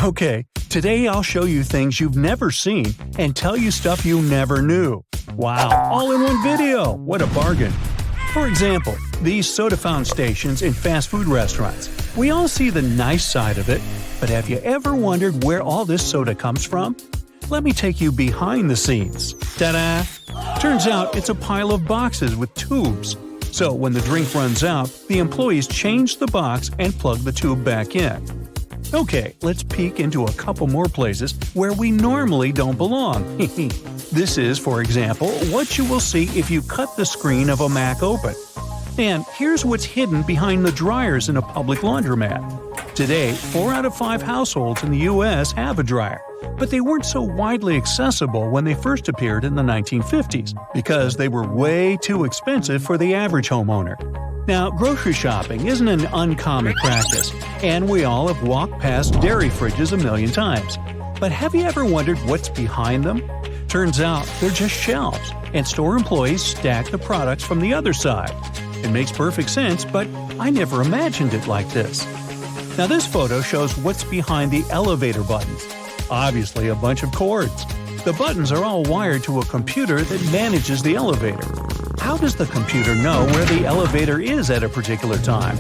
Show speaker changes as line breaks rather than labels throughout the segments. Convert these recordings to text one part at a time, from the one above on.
Okay, today I'll show you things you've never seen and tell you stuff you never knew. Wow, all in one video! What a bargain! For example, these soda fountain stations in fast food restaurants. We all see the nice side of it, but have you ever wondered where all this soda comes from? Let me take you behind the scenes. Ta-da! Turns out it's a pile of boxes with tubes. So when the drink runs out, the employees change the box and plug the tube back in. Okay, let's peek into a couple more places where we normally don't belong. This is, for example, what you will see if you cut the screen of a Mac open. And here's what's hidden behind the dryers in a public laundromat. Today, 4 out of 5 households in the US have a dryer, but they weren't so widely accessible when they first appeared in the 1950s because they were way too expensive for the average homeowner. Now, grocery shopping isn't an uncommon practice, and we all have walked past dairy fridges a million times. But have you ever wondered what's behind them? Turns out they're just shelves, and store employees stack the products from the other side. It makes perfect sense, but I never imagined it like this. Now this photo shows what's behind the elevator buttons. Obviously a bunch of cords. The buttons are all wired to a computer that manages the elevator. How does the computer know where the elevator is at a particular time?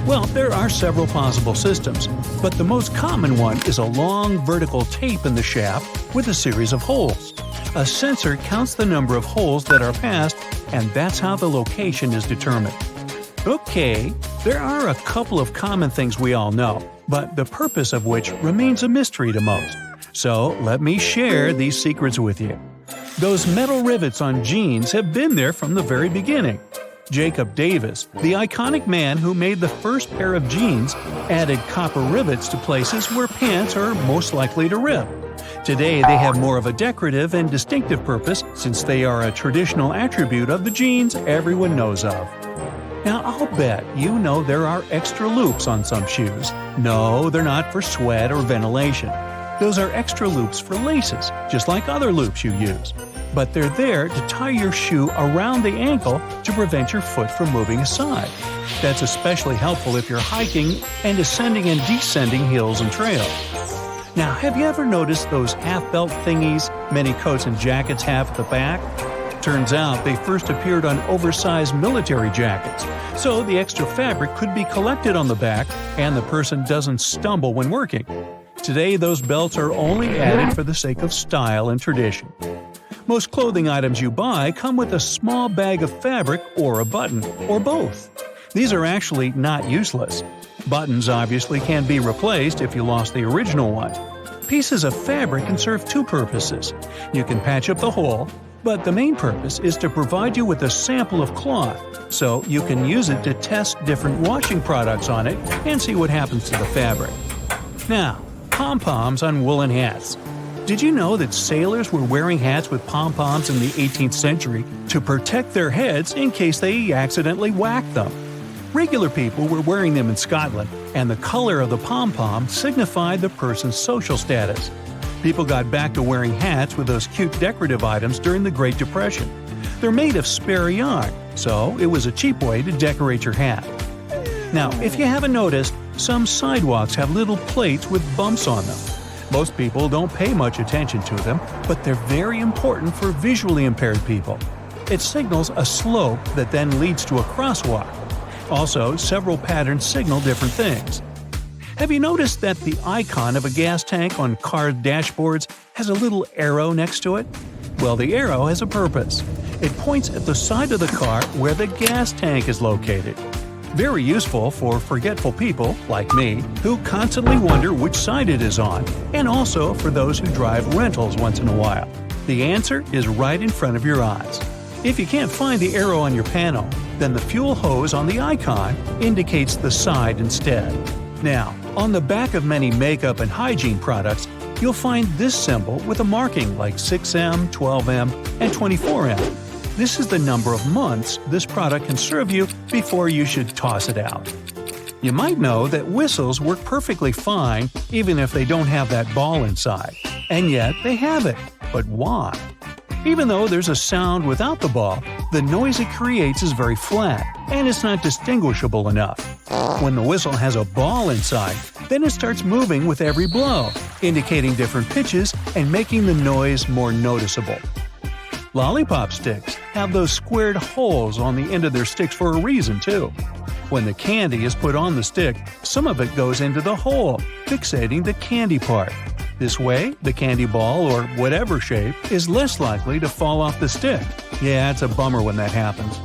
Well, there are several possible systems, but the most common one is a long vertical tape in the shaft with a series of holes. A sensor counts the number of holes that are passed, and that's how the location is determined. Okay, there are a couple of common things we all know, but the purpose of which remains a mystery to most. So let me share these secrets with you. Those metal rivets on jeans have been there from the very beginning. Jacob Davis, the iconic man who made the first pair of jeans, added copper rivets to places where pants are most likely to rip. Today they have more of a decorative and distinctive purpose since they are a traditional attribute of the jeans everyone knows of. Now I'll bet you know there are extra loops on some shoes. No, they're not for sweat or ventilation. Those are extra loops for laces, just like other loops you use. But they're there to tie your shoe around the ankle to prevent your foot from moving aside. That's especially helpful if you're hiking and ascending and descending hills and trails. Now, have you ever noticed those half-belt thingies many coats and jackets have at the back? Turns out they first appeared on oversized military jackets, so the extra fabric could be collected on the back and the person doesn't stumble when working. Today, those belts are only added for the sake of style and tradition. Most clothing items you buy come with a small bag of fabric or a button, or both. These are actually not useless. Buttons obviously can be replaced if you lost the original one. Pieces of fabric can serve two purposes. You can patch up the hole, but the main purpose is to provide you with a sample of cloth, so you can use it to test different washing products on it and see what happens to the fabric. Now, pom-poms on woolen hats. Did you know that sailors were wearing hats with pom-poms in the 18th century to protect their heads in case they accidentally whacked them? Regular people were wearing them in Scotland, and the color of the pom-pom signified the person's social status. People got back to wearing hats with those cute decorative items during the Great Depression. They're made of spare yarn, so it was a cheap way to decorate your hat. Now, if you haven't noticed, some sidewalks have little plates with bumps on them. Most people don't pay much attention to them, but they're very important for visually impaired people. It signals a slope that then leads to a crosswalk. Also, several patterns signal different things. Have you noticed that the icon of a gas tank on car dashboards has a little arrow next to it? Well, the arrow has a purpose. It points at the side of the car where the gas tank is located. Very useful for forgetful people, like me, who constantly wonder which side it is on, and also for those who drive rentals once in a while. The answer is right in front of your eyes. If you can't find the arrow on your panel, then the fuel hose on the icon indicates the side instead. Now, on the back of many makeup and hygiene products, you'll find this symbol with a marking like 6M, 12M, and 24M. This is the number of months this product can serve you before you should toss it out. You might know that whistles work perfectly fine even if they don't have that ball inside. And yet they have it. But why? Even though there's a sound without the ball, the noise it creates is very flat, and it's not distinguishable enough. When the whistle has a ball inside, then it starts moving with every blow, indicating different pitches and making the noise more noticeable. Lollipop sticks have those squared holes on the end of their sticks for a reason, too. When the candy is put on the stick, some of it goes into the hole, fixating the candy part. This way, the candy ball, or whatever shape, is less likely to fall off the stick. Yeah, it's a bummer when that happens.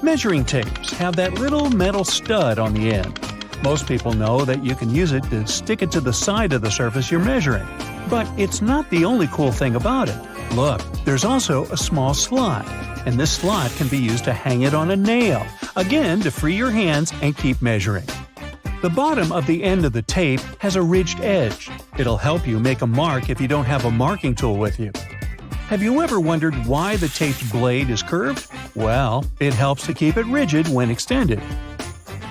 Measuring tapes have that little metal stud on the end. Most people know that you can use it to stick it to the side of the surface you're measuring. But it's not the only cool thing about it. Look, there's also a small slot, and this slot can be used to hang it on a nail, again to free your hands and keep measuring. The bottom of the end of the tape has a ridged edge. It'll help you make a mark if you don't have a marking tool with you. Have you ever wondered why the tape's blade is curved? Well, it helps to keep it rigid when extended.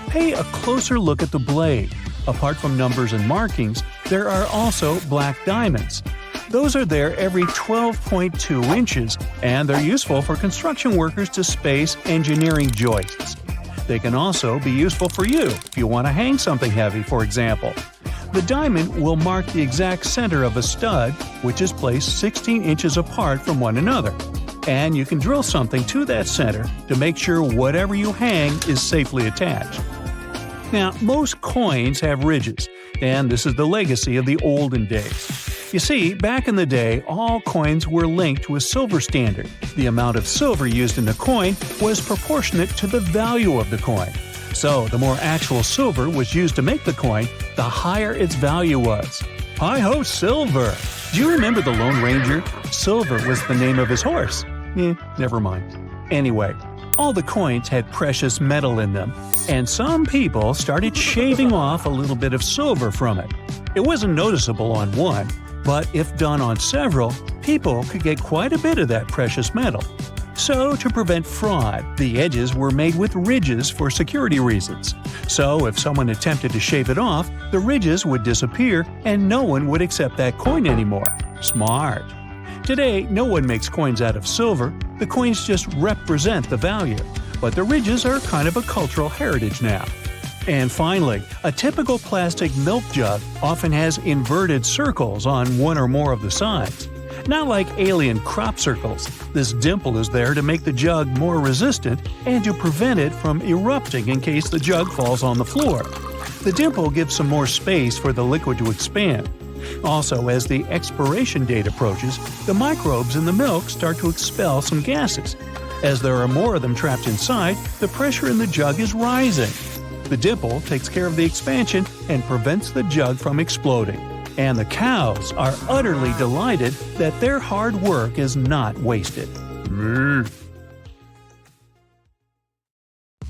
Pay a closer look at the blade. Apart from numbers and markings, there are also black diamonds. Those are there every 12.2 inches, and they're useful for construction workers to space engineering joists. They can also be useful for you if you want to hang something heavy, for example. The diamond will mark the exact center of a stud, which is placed 16 inches apart from one another. And you can drill something to that center to make sure whatever you hang is safely attached. Now, most coins have ridges, and this is the legacy of the olden days. You see, back in the day, all coins were linked to a silver standard. The amount of silver used in the coin was proportionate to the value of the coin. So, the more actual silver was used to make the coin, the higher its value was. Hi-ho, silver! Do you remember the Lone Ranger? Silver was the name of his horse. Never mind. Anyway, all the coins had precious metal in them, and some people started shaving off a little bit of silver from it. It wasn't noticeable on one, but if done on several, people could get quite a bit of that precious metal. So, to prevent fraud, the edges were made with ridges for security reasons. So, if someone attempted to shave it off, the ridges would disappear and no one would accept that coin anymore. Smart. Today, no one makes coins out of silver. The coins just represent the value. But the ridges are kind of a cultural heritage now. And finally, a typical plastic milk jug often has inverted circles on one or more of the sides. Not like alien crop circles, this dimple is there to make the jug more resistant and to prevent it from erupting in case the jug falls on the floor. The dimple gives some more space for the liquid to expand. Also, as the expiration date approaches, the microbes in the milk start to expel some gases. As there are more of them trapped inside, the pressure in the jug is rising. The dimple takes care of the expansion and prevents the jug from exploding. And the cows are utterly delighted that their hard work is not wasted.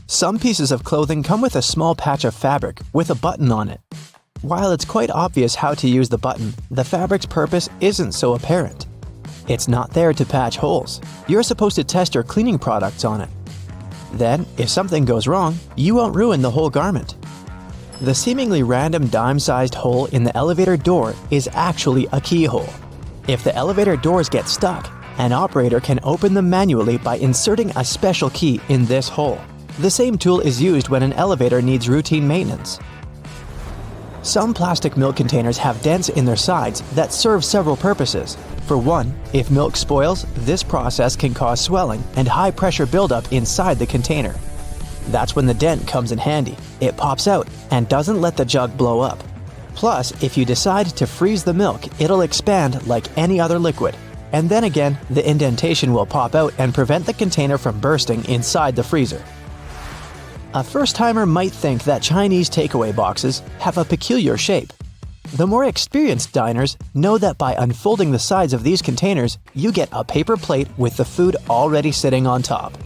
Some pieces of clothing come with a small patch of fabric with a button on it. While it's quite obvious how to use the button, the fabric's purpose isn't so apparent. It's not there to patch holes. You're supposed to test your cleaning products on it. Then, if something goes wrong, you won't ruin the whole garment. The seemingly random dime-sized hole in the elevator door is actually a keyhole. If the elevator doors get stuck, an operator can open them manually by inserting a special key in this hole. The same tool is used when an elevator needs routine maintenance. Some plastic milk containers have dents in their sides that serve several purposes. For one, if milk spoils, this process can cause swelling and high-pressure buildup inside the container. That's when the dent comes in handy. It pops out and doesn't let the jug blow up. Plus, if you decide to freeze the milk, it'll expand like any other liquid. And then again, the indentation will pop out and prevent the container from bursting inside the freezer. A first-timer might think that Chinese takeaway boxes have a peculiar shape. The more experienced diners know that by unfolding the sides of these containers, you get a paper plate with the food already sitting on top.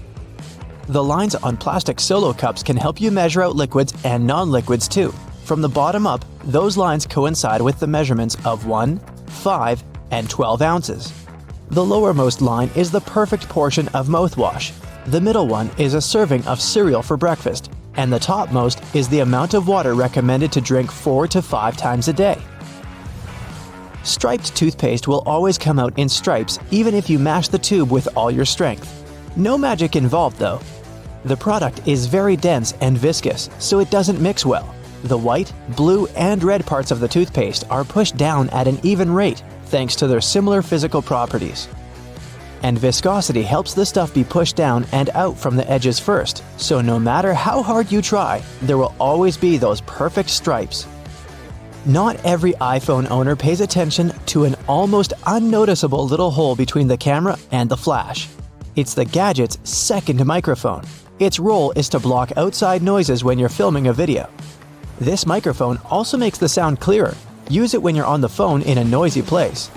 The lines on plastic solo cups can help you measure out liquids and non-liquids too. From the bottom up, those lines coincide with the measurements of 1, 5, and 12 ounces. The lowermost line is the perfect portion of mouthwash. The middle one is a serving of cereal for breakfast, and the topmost is the amount of water recommended to drink 4 to 5 times a day. Striped toothpaste will always come out in stripes even if you mash the tube with all your strength. No magic involved though. The product is very dense and viscous, so it doesn't mix well. The white, blue, and red parts of the toothpaste are pushed down at an even rate thanks to their similar physical properties. And viscosity helps the stuff be pushed down and out from the edges first, so no matter how hard you try, there will always be those perfect stripes. Not every iPhone owner pays attention to an almost unnoticeable little hole between the camera and the flash. It's the gadget's second microphone. Its role is to block outside noises when you're filming a video. This microphone also makes the sound clearer. Use it when you're on the phone in a noisy place.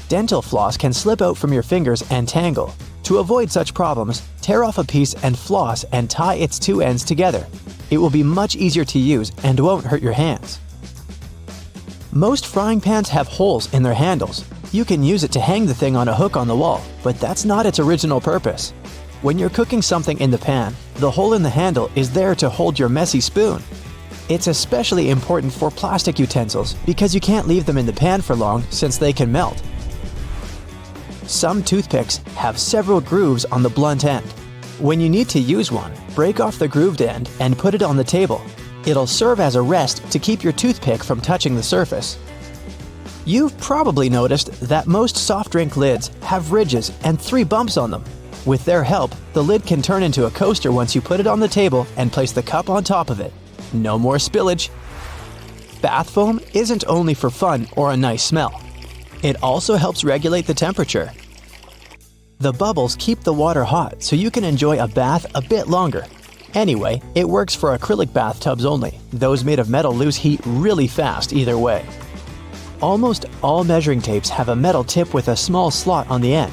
Dental floss can slip out from your fingers and tangle. To avoid such problems, tear off a piece and floss and tie its two ends together. It will be much easier to use and won't hurt your hands. Most frying pans have holes in their handles. You can use it to hang the thing on a hook on the wall, but that's not its original purpose. When you're cooking something in the pan, the hole in the handle is there to hold your messy spoon. It's especially important for plastic utensils because you can't leave them in the pan for long since they can melt. Some toothpicks have several grooves on the blunt end. When you need to use one, break off the grooved end and put it on the table. It'll serve as a rest to keep your toothpick from touching the surface. You've probably noticed that most soft drink lids have ridges and 3 bumps on them. With their help, the lid can turn into a coaster once you put it on the table and place the cup on top of it. No more spillage. Bath foam isn't only for fun or a nice smell. It also helps regulate the temperature. The bubbles keep the water hot so you can enjoy a bath a bit longer. Anyway, it works for acrylic bathtubs only. Those made of metal lose heat really fast either way. Almost all measuring tapes have a metal tip with a small slot on the end.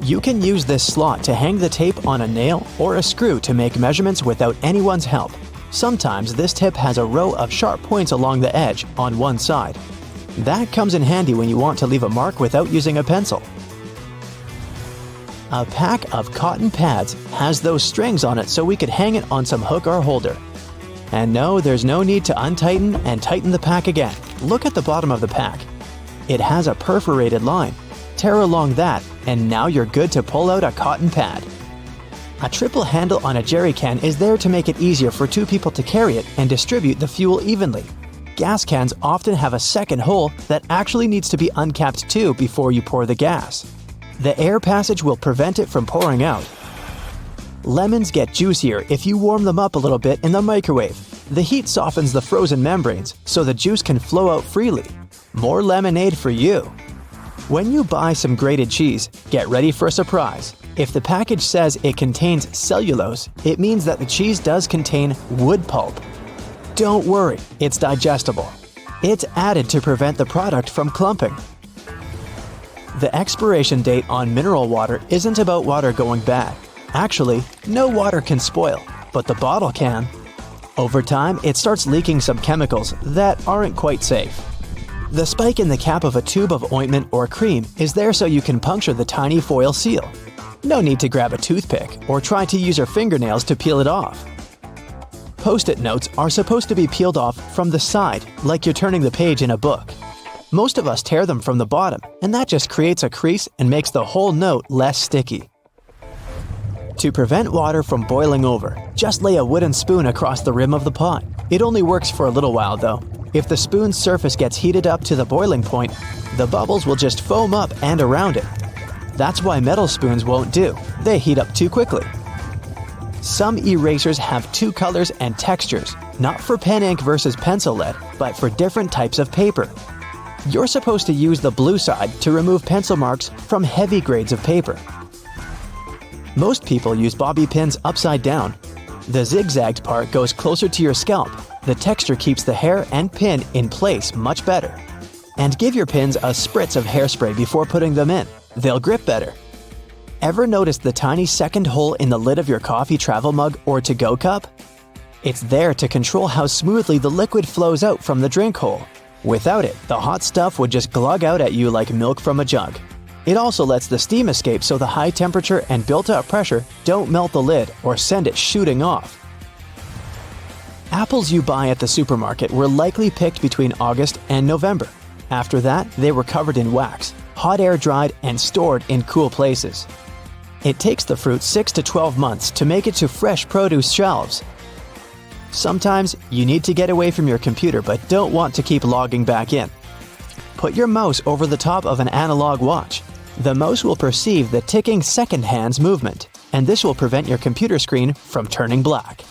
You can use this slot to hang the tape on a nail or a screw to make measurements without anyone's help. Sometimes this tip has a row of sharp points along the edge on one side. That comes in handy when you want to leave a mark without using a pencil. A pack of cotton pads has those strings on it so we could hang it on some hook or holder. And no, there's no need to untighten and tighten the pack again. Look at the bottom of the pack. It has a perforated line. Tear along that, and now you're good to pull out a cotton pad. A triple handle on a jerry can is there to make it easier for 2 people to carry it and distribute the fuel evenly. Gas cans often have a second hole that actually needs to be uncapped too before you pour the gas. The air passage will prevent it from pouring out. Lemons get juicier if you warm them up a little bit in the microwave. The heat softens the frozen membranes so the juice can flow out freely. More lemonade for you. When you buy some grated cheese, get ready for a surprise. If the package says it contains cellulose, it means that the cheese does contain wood pulp. Don't worry, it's digestible. It's added to prevent the product from clumping. The expiration date on mineral water isn't about water going bad. Actually, no water can spoil, but the bottle can. Over time, it starts leaking some chemicals that aren't quite safe. The spike in the cap of a tube of ointment or cream is there so you can puncture the tiny foil seal. No need to grab a toothpick or try to use your fingernails to peel it off. Post-it notes are supposed to be peeled off from the side, like you're turning the page in a book. Most of us tear them from the bottom, and that just creates a crease and makes the whole note less sticky. To prevent water from boiling over, just lay a wooden spoon across the rim of the pot. It only works for a little while though. If the spoon's surface gets heated up to the boiling point, the bubbles will just foam up and around it. That's why metal spoons won't do. They heat up too quickly. Some erasers have 2 colors and textures, not for pen ink versus pencil lead, but for different types of paper. You're supposed to use the blue side to remove pencil marks from heavy grades of paper. Most people use bobby pins upside down. The zigzagged part goes closer to your scalp. The texture keeps the hair and pin in place much better. And give your pins a spritz of hairspray before putting them in. They'll grip better. Ever noticed the tiny second hole in the lid of your coffee travel mug or to-go cup? It's there to control how smoothly the liquid flows out from the drink hole. Without it, the hot stuff would just glug out at you like milk from a jug. It also lets the steam escape so the high temperature and built-up pressure don't melt the lid or send it shooting off. Apples you buy at the supermarket were likely picked between August and November. After that, they were covered in wax, hot air dried, and stored in cool places. It takes the fruit 6 to 12 months to make it to fresh produce shelves. Sometimes you need to get away from your computer but don't want to keep logging back in. Put your mouse over the top of an analog watch. The mouse will perceive the ticking second hand's movement, and this will prevent your computer screen from turning black.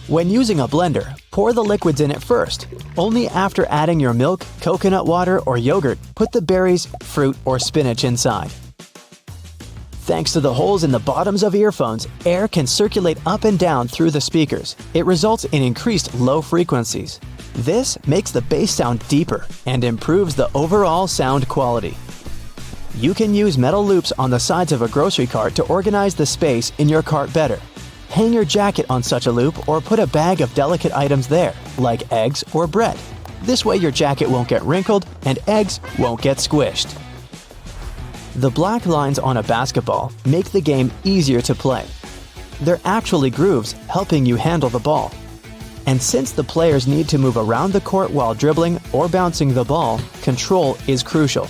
When using a blender, pour the liquids in it first. Only after adding your milk, coconut water, or yogurt, put the berries, fruit, or spinach inside. Thanks to the holes in the bottoms of earphones, air can circulate up and down through the speakers. It results in increased low frequencies. This makes the bass sound deeper and improves the overall sound quality. You can use metal loops on the sides of a grocery cart to organize the space in your cart better. Hang your jacket on such a loop or put a bag of delicate items there, like eggs or bread. This way your jacket won't get wrinkled and eggs won't get squished. The black lines on a basketball make the game easier to play. They're actually grooves helping you handle the ball. And since the players need to move around the court while dribbling or bouncing the ball, control is crucial.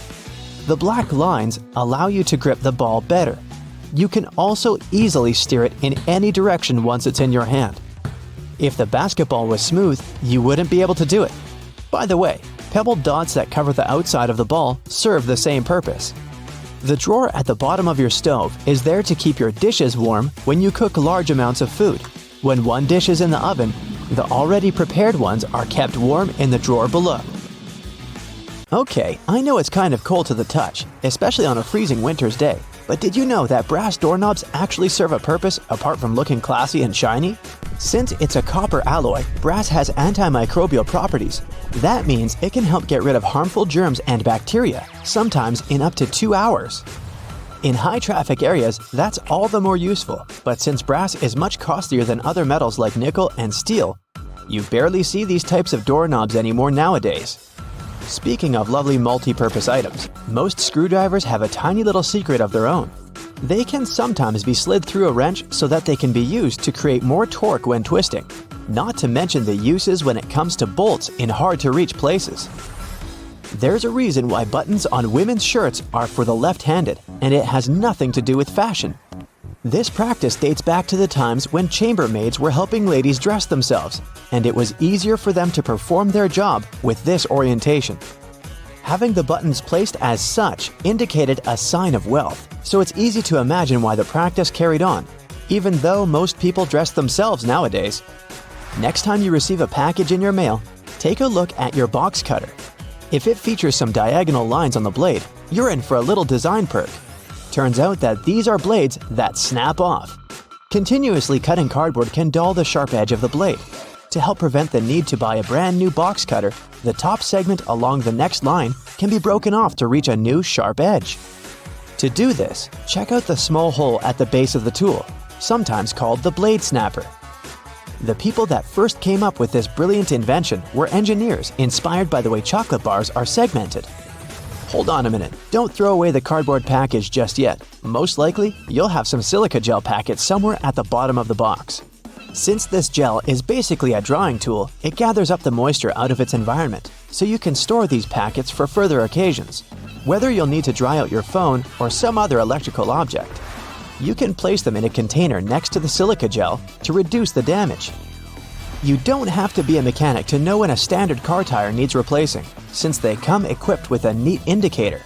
The black lines allow you to grip the ball better. You can also easily steer it in any direction once it's in your hand. If the basketball was smooth, you wouldn't be able to do it. By the way, pebbled dots that cover the outside of the ball serve the same purpose. The drawer at the bottom of your stove is there to keep your dishes warm when you cook large amounts of food. When one dish is in the oven, the already prepared ones are kept warm in the drawer below. Okay, I know it's kind of cold to the touch, especially on a freezing winter's day, but did you know that brass doorknobs actually serve a purpose apart from looking classy and shiny? Since it's a copper alloy, brass has antimicrobial properties. That means it can help get rid of harmful germs and bacteria, sometimes in up to 2 hours. In high-traffic areas, that's all the more useful, but since brass is much costlier than other metals like nickel and steel, you barely see these types of doorknobs anymore nowadays. Speaking of lovely multi-purpose items, most screwdrivers have a tiny little secret of their own. They can sometimes be slid through a wrench so that they can be used to create more torque when twisting, not to mention the uses when it comes to bolts in hard-to-reach places. There's a reason why buttons on women's shirts are for the left-handed, and it has nothing to do with fashion. This practice dates back to the times when chambermaids were helping ladies dress themselves, and it was easier for them to perform their job with this orientation. Having the buttons placed as such indicated a sign of wealth, so it's easy to imagine why the practice carried on, even though most people dress themselves nowadays. Next time you receive a package in your mail, take a look at your box cutter. If it features some diagonal lines on the blade, you're in for a little design perk. Turns out that these are blades that snap off. Continuously cutting cardboard can dull the sharp edge of the blade. To help prevent the need to buy a brand new box cutter, the top segment along the next line can be broken off to reach a new sharp edge. To do this, check out the small hole at the base of the tool, sometimes called the blade snapper. The people that first came up with this brilliant invention were engineers inspired by the way chocolate bars are segmented. Hold on a minute, don't throw away the cardboard package just yet. Most likely, you'll have some silica gel packets somewhere at the bottom of the box. Since this gel is basically a drawing tool, it gathers up the moisture out of its environment, so you can store these packets for further occasions. Whether you'll need to dry out your phone or some other electrical object, you can place them in a container next to the silica gel to reduce the damage. You don't have to be a mechanic to know when a standard car tire needs replacing, since they come equipped with a neat indicator.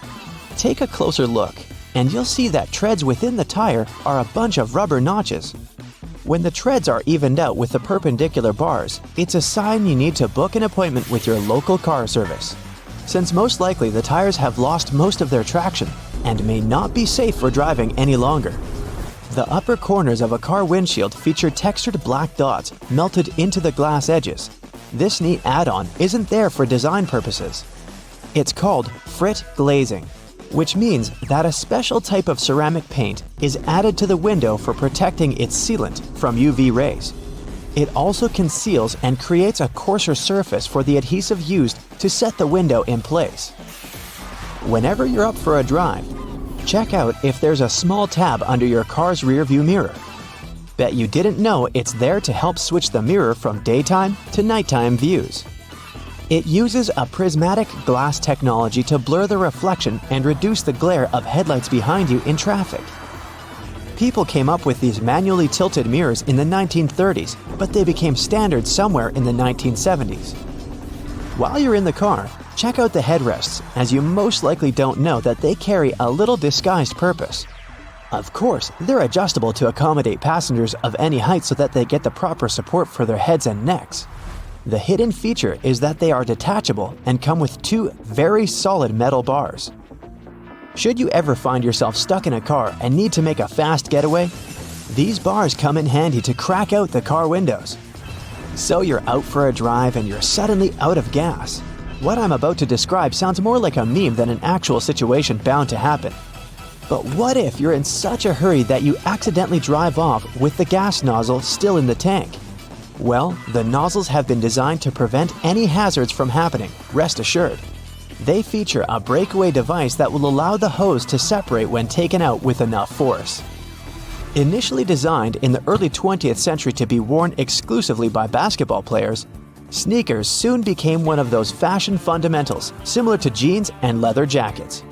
Take a closer look, and you'll see that treads within the tire are a bunch of rubber notches. When the treads are evened out with the perpendicular bars, it's a sign you need to book an appointment with your local car service, since most likely the tires have lost most of their traction and may not be safe for driving any longer. The upper corners of a car windshield feature textured black dots melted into the glass edges. This neat add-on isn't there for design purposes. It's called frit glazing, which means that a special type of ceramic paint is added to the window for protecting its sealant from UV rays. It also conceals and creates a coarser surface for the adhesive used to set the window in place. Whenever you're up for a drive, check out if there's a small tab under your car's rearview mirror. Bet you didn't know it's there to help switch the mirror from daytime to nighttime views. It uses a prismatic glass technology to blur the reflection and reduce the glare of headlights behind you in traffic. People came up with these manually tilted mirrors in the 1930s, but they became standard somewhere in the 1970s. While you're in the car, check out the headrests, as you most likely don't know that they carry a little disguised purpose. Of course, they're adjustable to accommodate passengers of any height so that they get the proper support for their heads and necks. The hidden feature is that they are detachable and come with two very solid metal bars. Should you ever find yourself stuck in a car and need to make a fast getaway, these bars come in handy to crack out the car windows. So you're out for a drive and you're suddenly out of gas. What I'm about to describe sounds more like a meme than an actual situation bound to happen. But what if you're in such a hurry that you accidentally drive off with the gas nozzle still in the tank? Well, the nozzles have been designed to prevent any hazards from happening, rest assured. They feature a breakaway device that will allow the hose to separate when taken out with enough force. Initially designed in the early 20th century to be worn exclusively by basketball players, sneakers soon became one of those fashion fundamentals similar to jeans and leather jackets.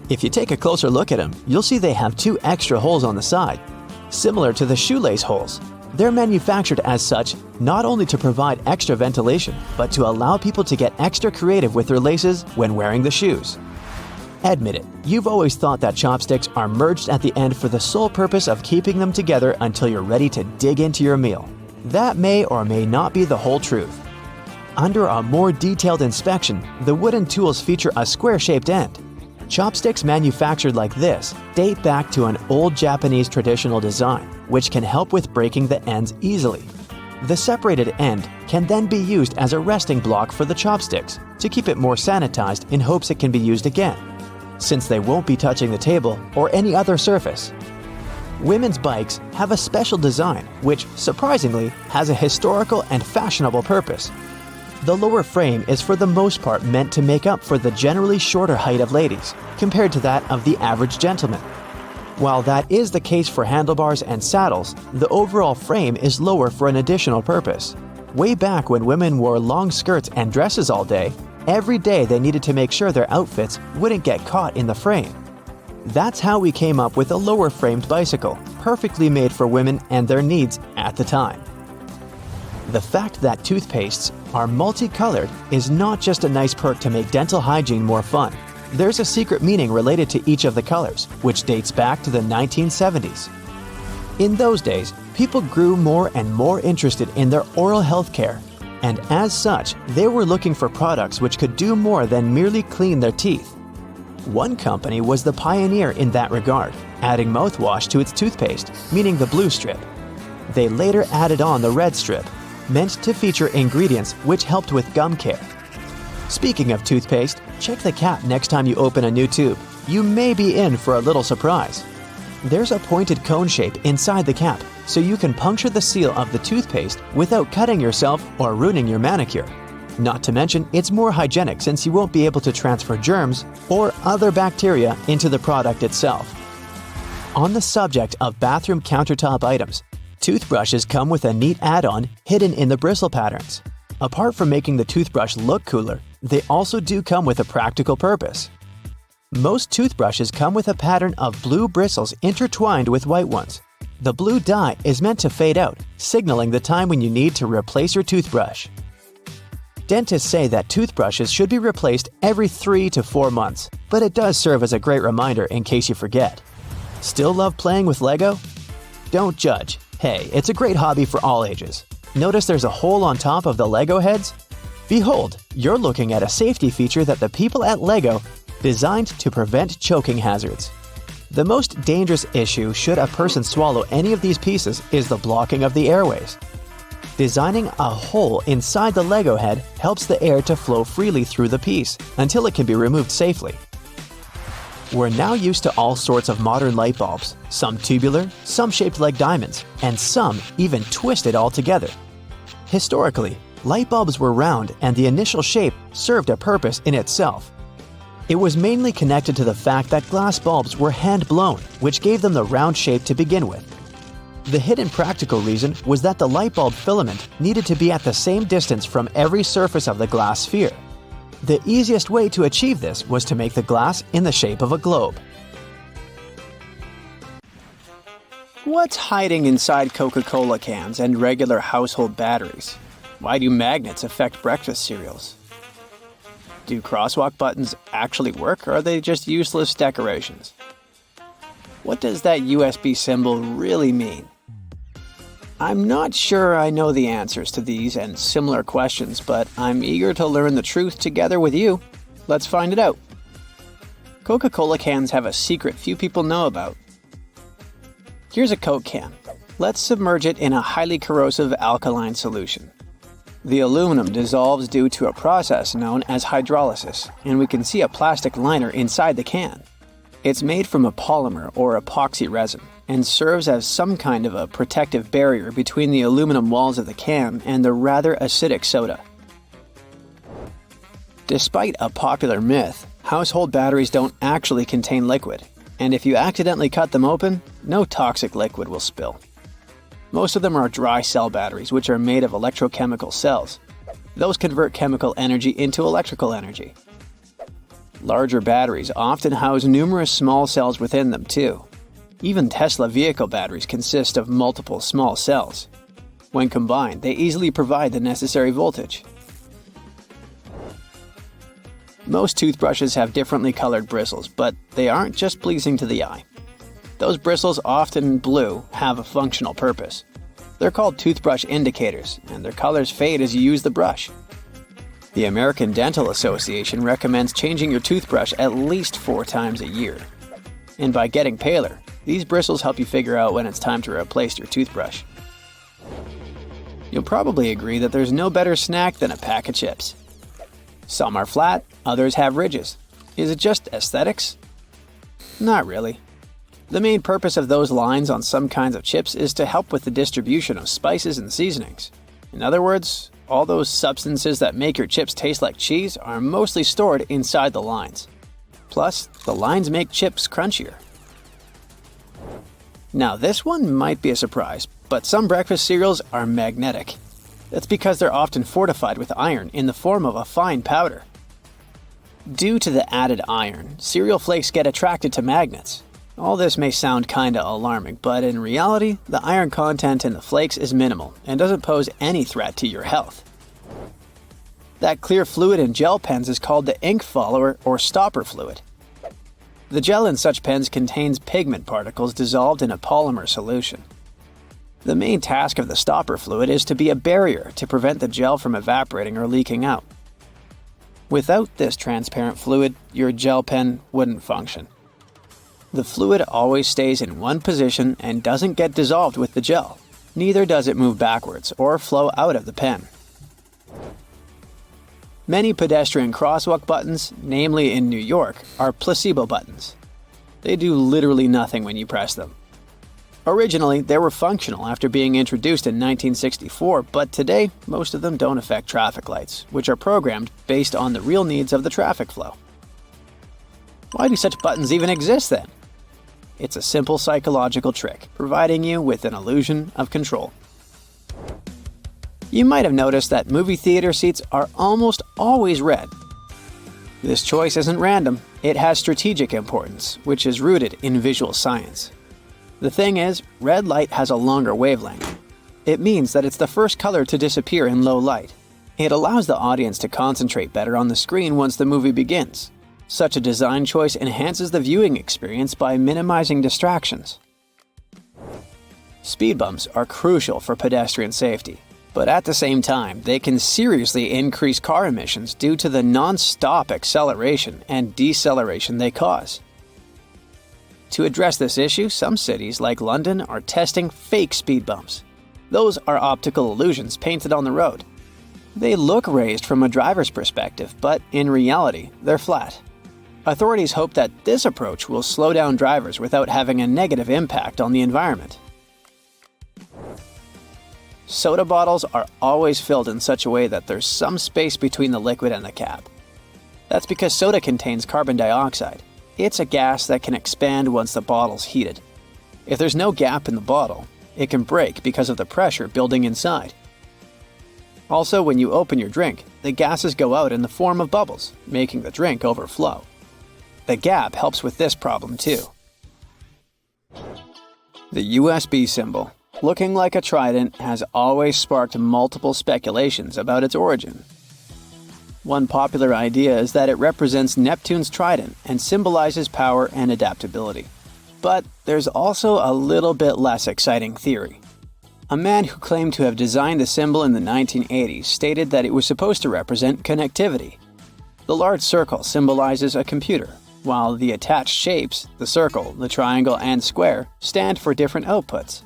If you take a closer look at them, you'll see they have two extra holes on the side, similar to the shoelace holes. They're manufactured as such not only to provide extra ventilation, but to allow people to get extra creative with their laces when wearing the shoes. Admit it, you've always thought that chopsticks are merged at the end for the sole purpose of keeping them together until you're ready to dig into your meal. That may or may not be the whole truth. Under a more detailed inspection, the wooden tools feature a square-shaped end. Chopsticks manufactured like this date back to an old Japanese traditional design, which can help with breaking the ends easily. The separated end can then be used as a resting block for the chopsticks to keep it more sanitized in hopes it can be used again, since they won't be touching the table or any other surface. Women's bikes have a special design which, surprisingly, has a historical and fashionable purpose. The lower frame is for the most part meant to make up for the generally shorter height of ladies, compared to that of the average gentleman. While that is the case for handlebars and saddles, the overall frame is lower for an additional purpose. Way back when women wore long skirts and dresses all day, every day they needed to make sure their outfits wouldn't get caught in the frame. That's how we came up with a lower-framed bicycle, perfectly made for women and their needs at the time. The fact that toothpastes are multicolored is not just a nice perk to make dental hygiene more fun. There's a secret meaning related to each of the colors, which dates back to the 1970s. In those days, people grew more and more interested in their oral health care, and as such, they were looking for products which could do more than merely clean their teeth. One company was the pioneer in that regard, adding mouthwash to its toothpaste, meaning the blue strip. They later added on the red strip, meant to feature ingredients which helped with gum care. Speaking of toothpaste, check the cap next time you open a new tube. You may be in for a little surprise. There's a pointed cone shape inside the cap, so you can puncture the seal of the toothpaste without cutting yourself or ruining your manicure. Not to mention, it's more hygienic since you won't be able to transfer germs or other bacteria into the product itself. On the subject of bathroom countertop items, toothbrushes come with a neat add-on hidden in the bristle patterns. Apart from making the toothbrush look cooler, they also do come with a practical purpose. Most toothbrushes come with a pattern of blue bristles intertwined with white ones. The blue dye is meant to fade out, signaling the time when you need to replace your toothbrush. Dentists say that toothbrushes should be replaced every 3 to 4 months, but it does serve as a great reminder in case you forget. Still love playing with Lego? Don't judge. Hey, it's a great hobby for all ages. Notice there's a hole on top of the Lego heads? Behold, you're looking at a safety feature that the people at Lego designed to prevent choking hazards. The most dangerous issue should a person swallow any of these pieces is the blocking of the airways. Designing a hole inside the Lego head helps the air to flow freely through the piece until it can be removed safely. We're now used to all sorts of modern light bulbs, some tubular, some shaped like diamonds, and some even twisted altogether. Historically, light bulbs were round and the initial shape served a purpose in itself. It was mainly connected to the fact that glass bulbs were hand-blown, which gave them the round shape to begin with. The hidden practical reason was that the light bulb filament needed to be at the same distance from every surface of the glass sphere. The easiest way to achieve this was to make the glass in the shape of a globe. What's hiding inside Coca-Cola cans and regular household batteries? Why do magnets affect breakfast cereals? Do crosswalk buttons actually work, or are they just useless decorations? What does that USB symbol really mean? I'm not sure I know the answers to these and similar questions, but I'm eager to learn the truth together with you. Let's find it out. Coca-Cola cans have a secret few people know about. Here's a Coke can. Let's submerge it in a highly corrosive alkaline solution. The aluminum dissolves due to a process known as hydrolysis, and we can see a plastic liner inside the can. It's made from a polymer or epoxy resin and serves as some kind of a protective barrier between the aluminum walls of the can and the rather acidic soda. Despite a popular myth, household batteries don't actually contain liquid, and if you accidentally cut them open, no toxic liquid will spill. Most of them are dry cell batteries, which are made of electrochemical cells. Those convert chemical energy into electrical energy. Larger batteries often house numerous small cells within them too. Even Tesla vehicle batteries consist of multiple small cells. When combined, they easily provide the necessary voltage. Most toothbrushes have differently colored bristles, but they aren't just pleasing to the eye. Those bristles, often blue, have a functional purpose. They're called toothbrush indicators, and their colors fade as you use the brush. The American Dental Association recommends changing your toothbrush at least 4 times a year. And by getting paler, these bristles help you figure out when it's time to replace your toothbrush. You'll probably agree that there's no better snack than a pack of chips. Some are flat, others have ridges. Is it just aesthetics? Not really. The main purpose of those lines on some kinds of chips is to help with the distribution of spices and seasonings. In other words, all those substances that make your chips taste like cheese are mostly stored inside the lines. Plus, the lines make chips crunchier. Now this one might be a surprise, but some breakfast cereals are magnetic. That's because they're often fortified with iron in the form of a fine powder. Due to the added iron, cereal flakes get attracted to magnets. All this may sound kinda alarming, but in reality, the iron content in the flakes is minimal and doesn't pose any threat to your health. That clear fluid in gel pens is called the ink follower or stopper fluid. The gel in such pens contains pigment particles dissolved in a polymer solution. The main task of the stopper fluid is to be a barrier to prevent the gel from evaporating or leaking out. Without this transparent fluid, your gel pen wouldn't function. The fluid always stays in one position and doesn't get dissolved with the gel. Neither does it move backwards or flow out of the pen. Many pedestrian crosswalk buttons, namely in New York, are placebo buttons. They do literally nothing when you press them. Originally, they were functional after being introduced in 1964, but today, most of them don't affect traffic lights, which are programmed based on the real needs of the traffic flow. Why do such buttons even exist then? It's a simple psychological trick, providing you with an illusion of control. You might have noticed that movie theater seats are almost always red. This choice isn't random, it has strategic importance, which is rooted in visual science. The thing is, red light has a longer wavelength. It means that it's the first color to disappear in low light. It allows the audience to concentrate better on the screen once the movie begins. Such a design choice enhances the viewing experience by minimizing distractions. Speed bumps are crucial for pedestrian safety, but at the same time, they can seriously increase car emissions due to the non-stop acceleration and deceleration they cause. To address this issue, some cities, like London, are testing fake speed bumps. Those are optical illusions painted on the road. They look raised from a driver's perspective, but in reality, they're flat. Authorities hope that this approach will slow down drivers without having a negative impact on the environment. Soda bottles are always filled in such a way that there's some space between the liquid and the cap. That's because soda contains carbon dioxide. It's a gas that can expand once the bottle's heated. If there's no gap in the bottle, it can break because of the pressure building inside. Also, when you open your drink, the gases go out in the form of bubbles, making the drink overflow. The gap helps with this problem too. The USB symbol, looking like a trident, has always sparked multiple speculations about its origin. One popular idea is that it represents Neptune's trident and symbolizes power and adaptability. But there's also a little bit less exciting theory. A man who claimed to have designed the symbol in the 1980s stated that it was supposed to represent connectivity. The large circle symbolizes a computer, while the attached shapes, the circle, the triangle, and square, stand for different outputs.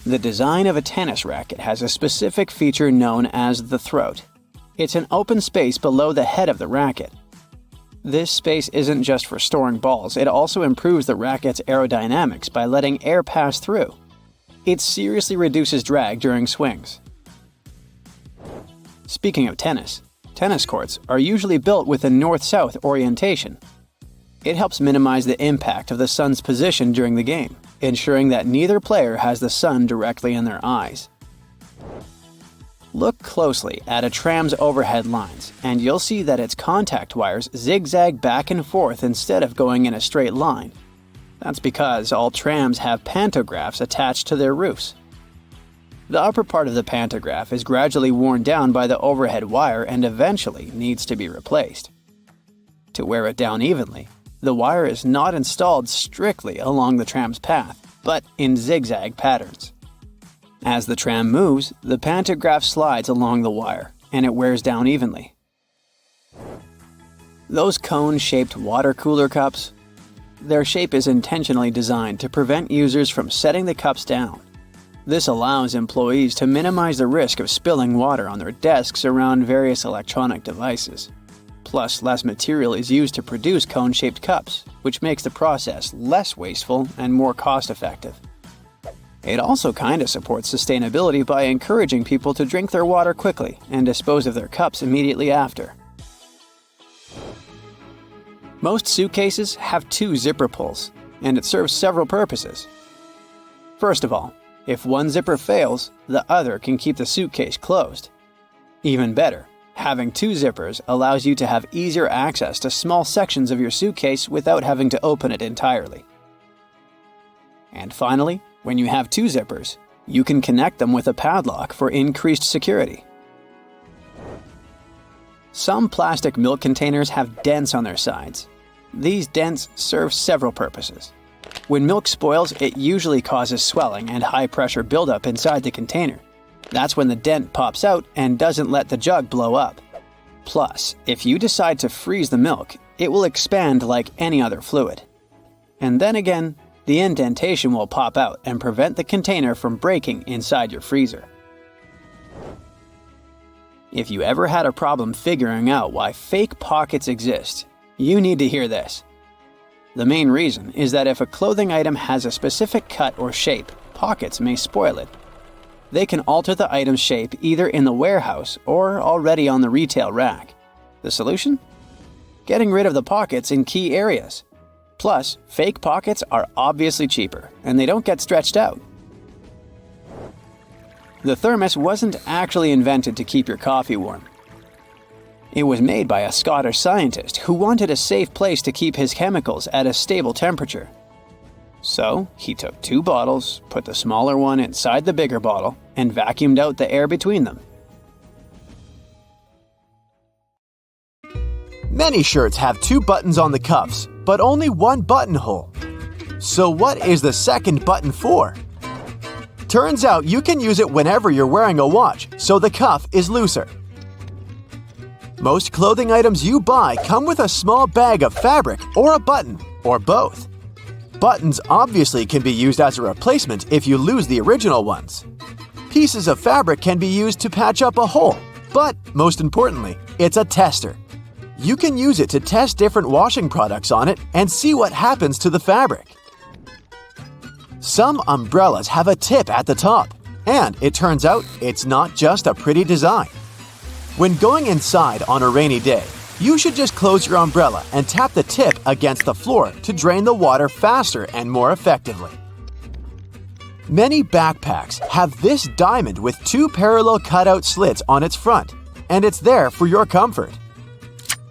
The design of a tennis racket has a specific feature known as the throat. It's an open space below the head of the racket. This space isn't just for storing balls, it also improves the racket's aerodynamics by letting air pass through. It seriously reduces drag during swings. Speaking of tennis courts are usually built with a north-south orientation. It helps minimize the impact of the sun's position during the game, ensuring that neither player has the sun directly in their eyes. Look closely at a tram's overhead lines, and you'll see that its contact wires zigzag back and forth instead of going in a straight line. That's because all trams have pantographs attached to their roofs. The upper part of the pantograph is gradually worn down by the overhead wire and eventually needs to be replaced. To wear it down evenly, the wire is not installed strictly along the tram's path, but in zigzag patterns. As the tram moves, the pantograph slides along the wire, and it wears down evenly. Those cone-shaped water cooler cups? Their shape is intentionally designed to prevent users from setting the cups down. This allows employees to minimize the risk of spilling water on their desks around various electronic devices. Plus, less material is used to produce cone-shaped cups, which makes the process less wasteful and more cost-effective. It also kinda supports sustainability by encouraging people to drink their water quickly and dispose of their cups immediately after. Most suitcases have 2 zipper pulls, and it serves several purposes. First of all, if one zipper fails, the other can keep the suitcase closed. Even better, having 2 zippers allows you to have easier access to small sections of your suitcase without having to open it entirely. And finally, when you have 2 zippers, you can connect them with a padlock for increased security. Some plastic milk containers have dents on their sides. These dents serve several purposes. When milk spoils, it usually causes swelling and high-pressure buildup inside the container. That's when the dent pops out and doesn't let the jug blow up. Plus, if you decide to freeze the milk, it will expand like any other fluid. And then again, the indentation will pop out and prevent the container from breaking inside your freezer. If you ever had a problem figuring out why fake pockets exist, you need to hear this. The main reason is that if a clothing item has a specific cut or shape, pockets may spoil it. They can alter the item's shape either in the warehouse or already on the retail rack. The solution? Getting rid of the pockets in key areas. Plus, fake pockets are obviously cheaper, and they don't get stretched out. The thermos wasn't actually invented to keep your coffee warm. It was made by a Scottish scientist who wanted a safe place to keep his chemicals at a stable temperature. So, he took 2 bottles, put the smaller one inside the bigger bottle, and vacuumed out the air between them.
Many shirts have 2 buttons on the cuffs, but only 1 buttonhole. So what is the second button for? Turns out you can use it whenever you're wearing a watch, so the cuff is looser. Most clothing items you buy come with a small bag of fabric or a button, or both. Buttons obviously can be used as a replacement if you lose the original ones. Pieces of fabric can be used to patch up a hole, but most importantly, it's a tester. You can use it to test different washing products on it and see what happens to the fabric. Some umbrellas have a tip at the top, and it turns out it's not just a pretty design. When going inside on a rainy day, you should just close your umbrella and tap the tip against the floor to drain the water faster and more effectively. Many backpacks have this diamond with 2 parallel cutout slits on its front, and it's there for your comfort.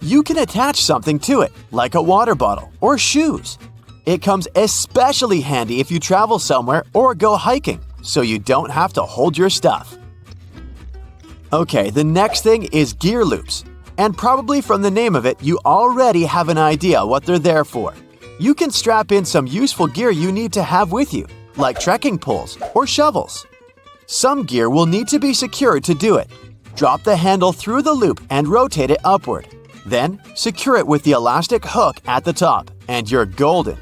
You can attach something to it, like a water bottle or shoes. It comes especially handy if you travel somewhere or go hiking, so you don't have to hold your stuff. Okay, the next thing is gear loops. And probably from the name of it, you already have an idea what they're there for. You can strap in some useful gear you need to have with you, like trekking poles or shovels. Some gear will need to be secured to do it. Drop the handle through the loop and rotate it upward. Then, secure it with the elastic hook at the top, and you're golden.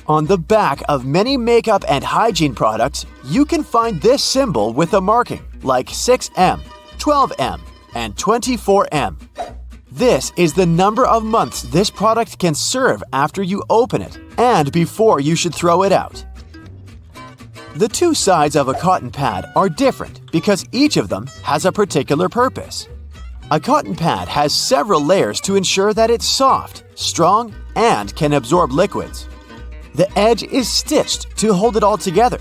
On the back of many makeup and hygiene products, you can find this symbol with a marking, like 6M, 12M, and 24M. This is the number of months this product can serve after you open it, and before you should throw it out. The two sides of a cotton pad are different because each of them has a particular purpose. A cotton pad has several layers to ensure that it's soft, strong, and can absorb liquids. The edge is stitched to hold it all together.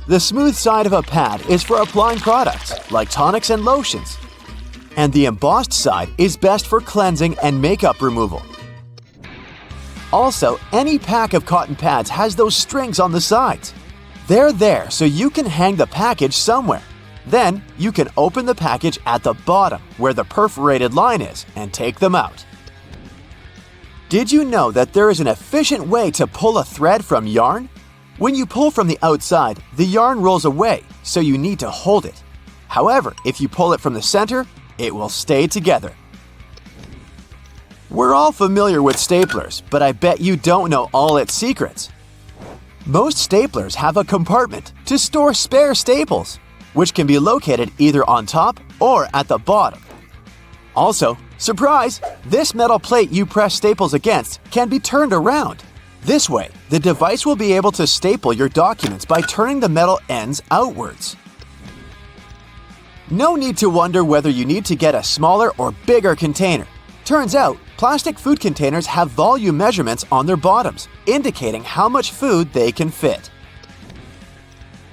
The smooth side of a pad is for applying products, like tonics and lotions. And the embossed side is best for cleansing and makeup removal. Also, any pack of cotton pads has those strings on the sides. They're there so you can hang the package somewhere. Then, you can open the package at the bottom where the perforated line is and take them out. Did you know that there is an efficient way to pull a thread from yarn? When you pull from the outside, the yarn rolls away, so you need to hold it. However, if you pull it from the center, it will stay together. We're all familiar with staplers, but I bet you don't know all its secrets. Most staplers have a compartment to store spare staples, which can be located either on top or at the bottom. Also, surprise! This metal plate you press staples against can be turned around. This way, the device will be able to staple your documents by turning the metal ends outwards. No need to wonder whether you need to get a smaller or bigger container. Turns out, plastic food containers have volume measurements on their bottoms, indicating how much food they can fit.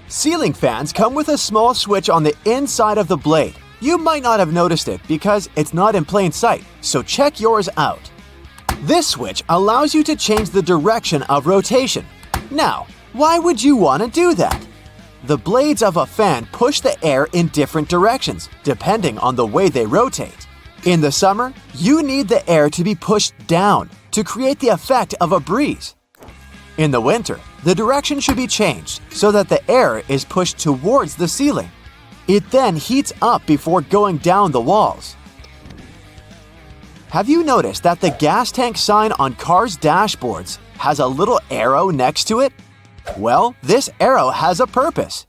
Ceiling fans come with a small switch on the inside of the blade. You might not have noticed it because it's not in plain sight, so check yours out. This switch allows you to change the direction of rotation. Now, why would you want to do that? The blades of a fan push the air in different directions, depending on the way they rotate. In the summer, you need the air to be pushed down to create the effect of a breeze. In the winter, the direction should be changed so that the air is pushed towards the ceiling. It then heats up before going down the walls. Have you noticed that the gas tank sign on cars' dashboards has a little arrow next to it? Well, this arrow has a purpose.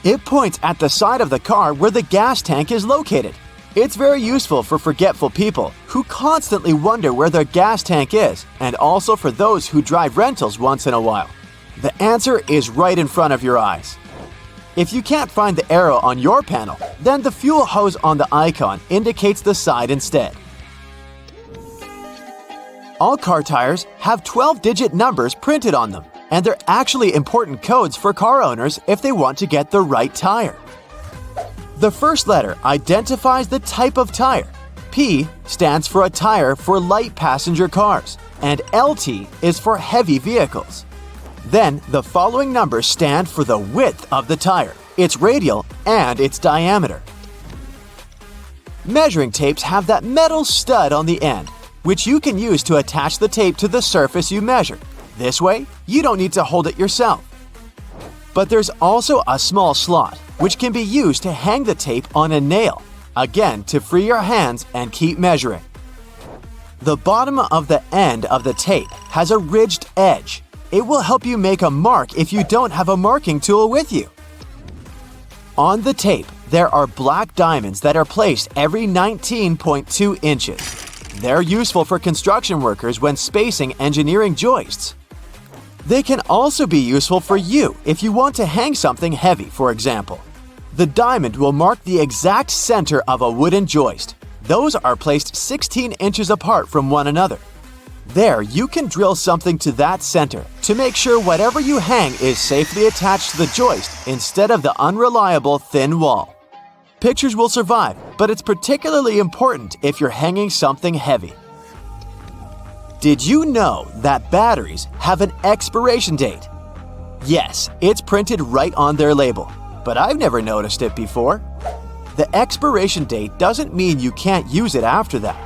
It points at the side of the car where the gas tank is located. It's very useful for forgetful people who constantly wonder where their gas tank is, and also for those who drive rentals once in a while. The answer is right in front of your eyes. If you can't find the arrow on your panel, then the fuel hose on the icon indicates the side instead. All car tires have 12-digit numbers printed on them, and they're actually important codes for car owners if they want to get the right tire. The first letter identifies the type of tire. P stands for a tire for light passenger cars, and LT is for heavy vehicles. Then, the following numbers stand for the width of the tire, its radial, and its diameter. Measuring tapes have that metal stud on the end, which you can use to attach the tape to the surface you measure. This way, you don't need to hold it yourself. But there's also a small slot, which can be used to hang the tape on a nail, again to free your hands and keep measuring. The bottom of the end of the tape has a ridged edge. It will help you make a mark if you don't have a marking tool with you. On the tape, there are black diamonds that are placed every 19.2 inches. They're useful for construction workers when spacing engineering joists. They can also be useful for you if you want to hang something heavy, for example. The diamond will mark the exact center of a wooden joist. Those are placed 16 inches apart from one another. There, you can drill something to that center to make sure whatever you hang is safely attached to the joist instead of the unreliable thin wall. Pictures will survive, but it's particularly important if you're hanging something heavy. Did you know that batteries have an expiration date? Yes, it's printed right on their label, but I've never noticed it before. The expiration date doesn't mean you can't use it after that.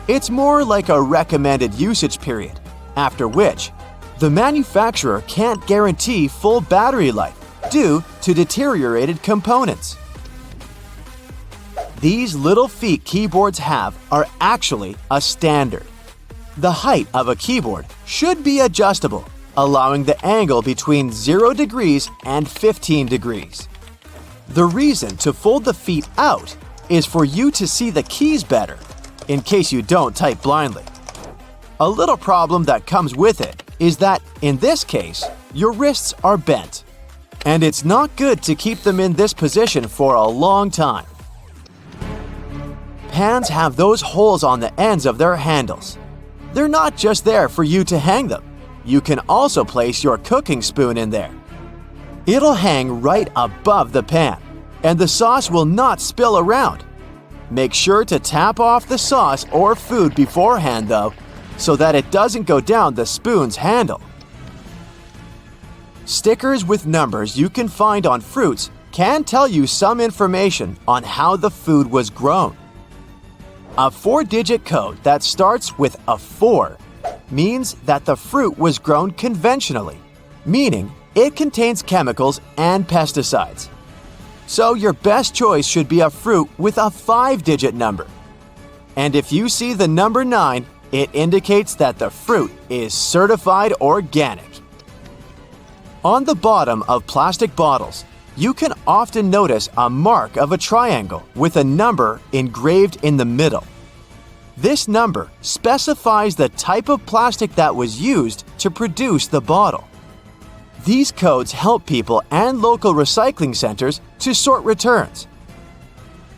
It's more like a recommended usage period, after which the manufacturer can't guarantee full battery life due to deteriorated components. These little feet keyboards have are actually a standard. The height of a keyboard should be adjustable, allowing the angle between 0 degrees and 15 degrees. The reason to fold the feet out is for you to see the keys better, in case you don't type blindly. A little problem that comes with it is that, in this case, your wrists are bent, and it's not good to keep them in this position for a long time. Pans have those holes on the ends of their handles. They're not just there for you to hang them. You can also place your cooking spoon in there. It'll hang right above the pan, and the sauce will not spill around. Make sure to tap off the sauce or food beforehand, though, so that it doesn't go down the spoon's handle. Stickers with numbers you can find on fruits can tell you some information on how the food was grown. A 4-digit code that starts with a 4 means that the fruit was grown conventionally, meaning it contains chemicals and pesticides. So your best choice should be a fruit with a 5-digit number. And if you see the number 9, it indicates that the fruit is certified organic. On the bottom of plastic bottles, you can often notice a mark of a triangle with a number engraved in the middle. This number specifies the type of plastic that was used to produce the bottle. These codes help people and local recycling centers to sort returns.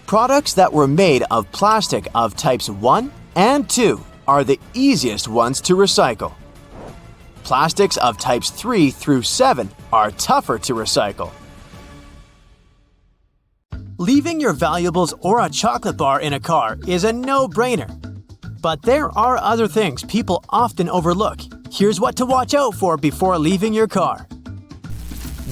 Products that were made of plastic of types 1 and 2 are the easiest ones to recycle. Plastics of types 3 through 7 are tougher to recycle. Leaving your valuables or a chocolate bar in a car is a no-brainer. But there are other things people often overlook. Here's what to watch out for before leaving your car.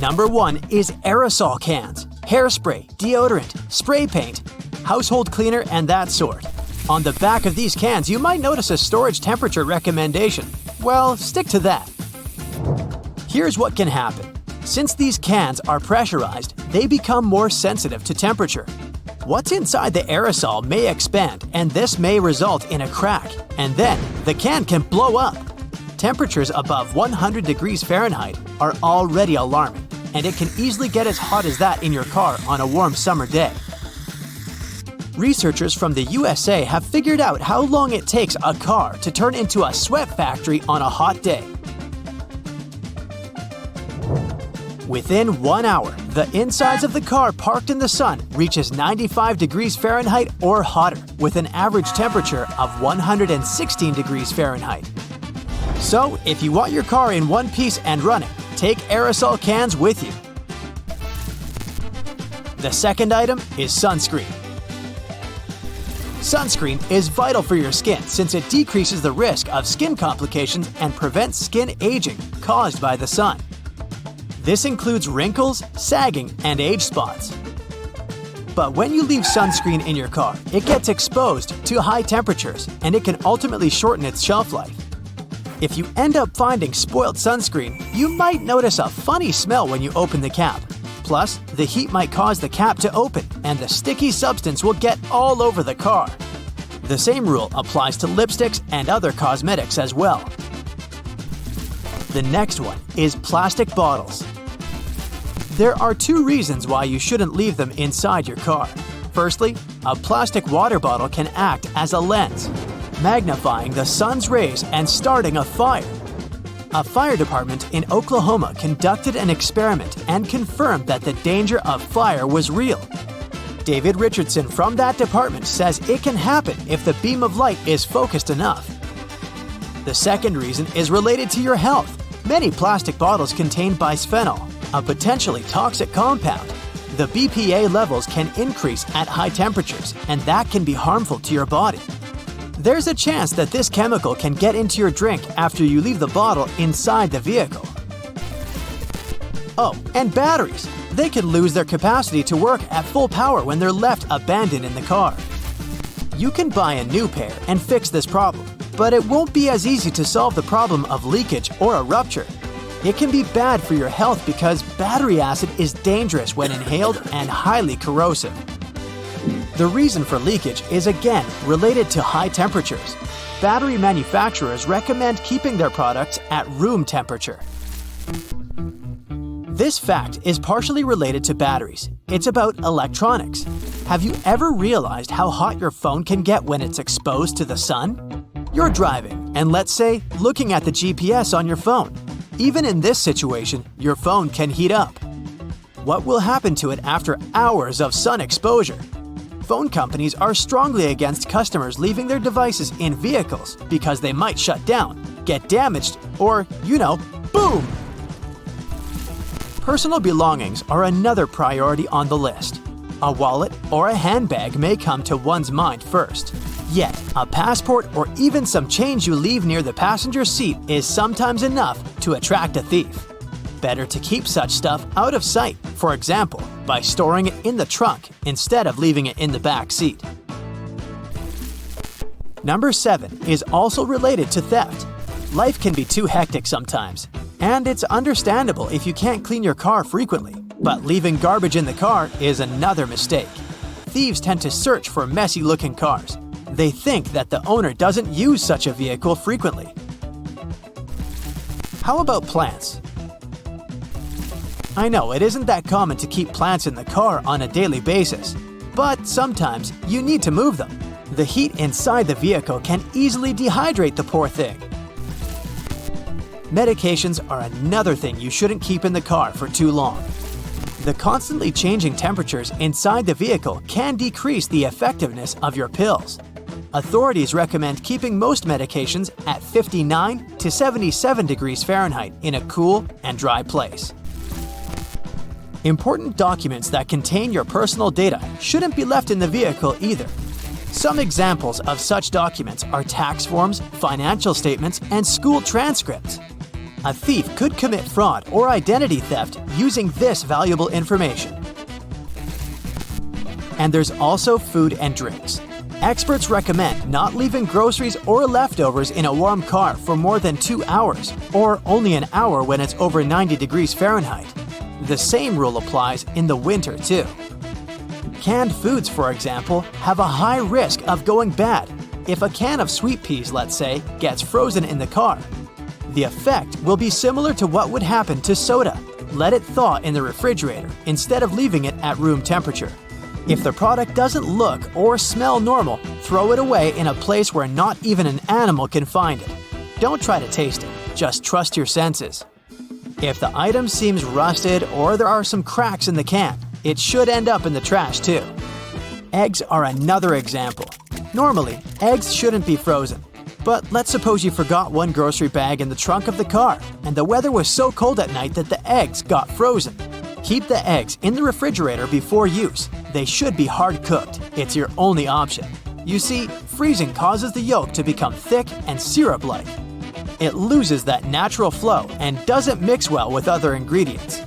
Number 1 is aerosol cans, hairspray, deodorant, spray paint, household cleaner, and that sort. On the back of these cans, you might notice a storage temperature recommendation. Well, stick to that. Here's what can happen. Since these cans are pressurized, they become more sensitive to temperature. What's inside the aerosol may expand, and this may result in a crack, and then the can can blow up. Temperatures above 100 degrees Fahrenheit are already alarming, and it can easily get as hot as that in your car on a warm summer day. Researchers from the USA have figured out how long it takes a car to turn into a sweat factory on a hot day. Within 1 hour, the insides of the car parked in the sun reaches 95 degrees Fahrenheit or hotter, with an average temperature of 116 degrees Fahrenheit. So, if you want your car in one piece and running, take aerosol cans with you. The second item is sunscreen. Sunscreen is vital for your skin since it decreases the risk of skin complications and prevents skin aging caused by the sun. This includes wrinkles, sagging, and age spots. But when you leave sunscreen in your car, it gets exposed to high temperatures, and it can ultimately shorten its shelf life. If you end up finding spoiled sunscreen, you might notice a funny smell when you open the cap. Plus, the heat might cause the cap to open, and the sticky substance will get all over the car. The same rule applies to lipsticks and other cosmetics as well. The next one is plastic bottles. There are 2 reasons why you shouldn't leave them inside your car. Firstly, a plastic water bottle can act as a lens, magnifying the sun's rays and starting a fire. A fire department in Oklahoma conducted an experiment and confirmed that the danger of fire was real. David Richardson from that department says it can happen if the beam of light is focused enough. The second reason is related to your health. Many plastic bottles contain bisphenol, a potentially toxic compound. The BPA levels can increase at high temperatures, and that can be harmful to your body. There's a chance that this chemical can get into your drink after you leave the bottle inside the vehicle. Oh, and batteries. They can lose their capacity to work at full power when they're left abandoned in the car. You can buy a new pair and fix this problem, but it won't be as easy to solve the problem of leakage or a rupture. It can be bad for your health because battery acid is dangerous when inhaled and highly corrosive. The reason for leakage is again related to high temperatures. Battery manufacturers recommend keeping their products at room temperature. This fact is partially related to batteries. It's about electronics. Have you ever realized how hot your phone can get when it's exposed to the sun? You're driving, and let's say, looking at the GPS on your phone. Even in this situation, your phone can heat up. What will happen to it after hours of sun exposure? Phone companies are strongly against customers leaving their devices in vehicles because they might shut down, get damaged, or, boom! Personal belongings are another priority on the list. A wallet or a handbag may come to one's mind first. Yet, a passport or even some change you leave near the passenger seat is sometimes enough to attract a thief. Better to keep such stuff out of sight, for example, by storing it in the trunk instead of leaving it in the back seat. Number 7 is also related to theft. Life can be too hectic sometimes, and it's understandable if you can't clean your car frequently, but leaving garbage in the car is another mistake. Thieves tend to search for messy-looking cars. They think that the owner doesn't use such a vehicle frequently. How about plants? I know it isn't that common to keep plants in the car on a daily basis, but sometimes you need to move them. The heat inside the vehicle can easily dehydrate the poor thing. Medications are another thing you shouldn't keep in the car for too long. The constantly changing temperatures inside the vehicle can decrease the effectiveness of your pills. Authorities recommend keeping most medications at 59 to 77 degrees Fahrenheit in a cool and dry place. Important documents that contain your personal data shouldn't be left in the vehicle either. Some examples of such documents are tax forms, financial statements, and school transcripts. A thief could commit fraud or identity theft using this valuable information. And there's also food and drinks. Experts recommend not leaving groceries or leftovers in a warm car for more than 2 hours, or only an hour when it's over 90 degrees Fahrenheit. The same rule applies in the winter too. Canned foods, for example, have a high risk of going bad. If a can of sweet peas, let's say, gets frozen in the car, the effect will be similar to what would happen to soda. Let it thaw in the refrigerator instead of leaving it at room temperature. If the product doesn't look or smell normal, throw it away in a place where not even an animal can find it. Don't try to taste it, just trust your senses. If the item seems rusted or there are some cracks in the can, it should end up in the trash too. Eggs are another example. Normally, eggs shouldn't be frozen. But let's suppose you forgot one grocery bag in the trunk of the car, and the weather was so cold at night that the eggs got frozen. Keep the eggs in the refrigerator before use. They should be hard-cooked. It's your only option. You see, freezing causes the yolk to become thick and syrup-like. It loses that natural flow and doesn't mix well with other ingredients.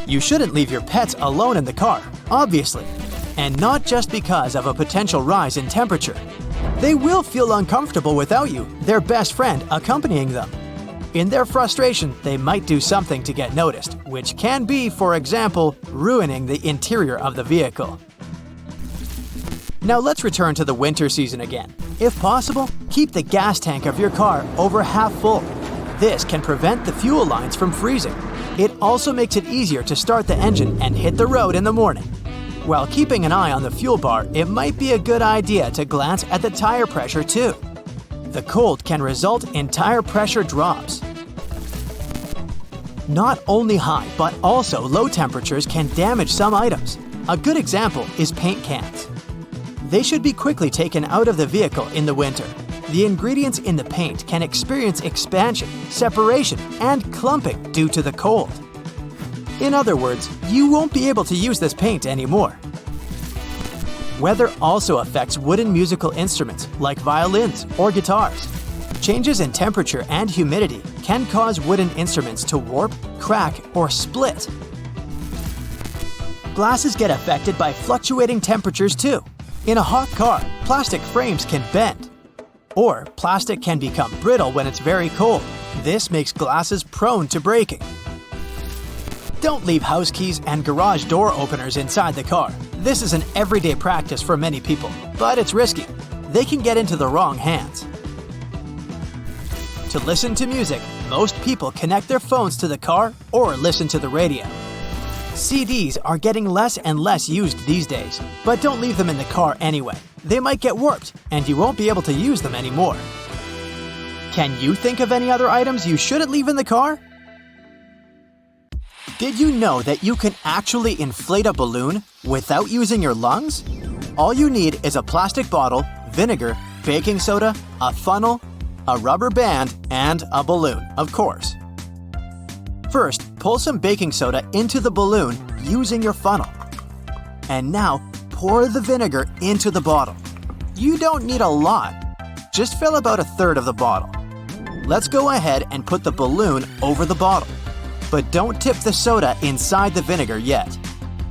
You shouldn't leave your pets alone in the car, obviously, and not just because of a potential rise in temperature. They will feel uncomfortable without you, their best friend, accompanying them. In their frustration, they might do something to get noticed, which can be, for example, ruining the interior of the vehicle. Now let's return to the winter season again. If possible, keep the gas tank of your car over half full. This can prevent the fuel lines from freezing. It also makes it easier to start the engine and hit the road in the morning. While keeping an eye on the fuel bar, it might be a good idea to glance at the tire pressure too. The cold can result in tire pressure drops. Not only high, but also low temperatures can damage some items. A good example is paint cans. They should be quickly taken out of the vehicle in the winter. The ingredients in the paint can experience expansion, separation, and clumping due to the cold. In other words, you won't be able to use this paint anymore.
Weather also affects wooden musical instruments like violins or guitars. Changes in temperature and humidity can cause wooden instruments to warp, crack, or split. Glasses get affected by fluctuating temperatures too. In a hot car, plastic frames can bend. Or plastic can become brittle when it's very cold. This makes glasses prone to breaking. Don't leave house keys and garage door openers inside the car. This is an everyday practice for many people, but it's risky. They can get into the wrong hands. To listen to music, most people connect their phones to the car or listen to the radio. CDs are getting less and less used these days, but don't leave them in the car anyway. They might get warped, and you won't be able to use them anymore. Can you think of any other items you shouldn't leave in the car? Did you know that you can actually inflate a balloon without using your lungs? All you need is a plastic bottle, vinegar, baking soda, a funnel, a rubber band, and a balloon, of course. First, pull some baking soda into the balloon using your funnel. And now, pour the vinegar into the bottle. You don't need a lot. Just fill about a third of the bottle. Let's go ahead and put the balloon over the bottle. But don't tip the soda inside the vinegar yet.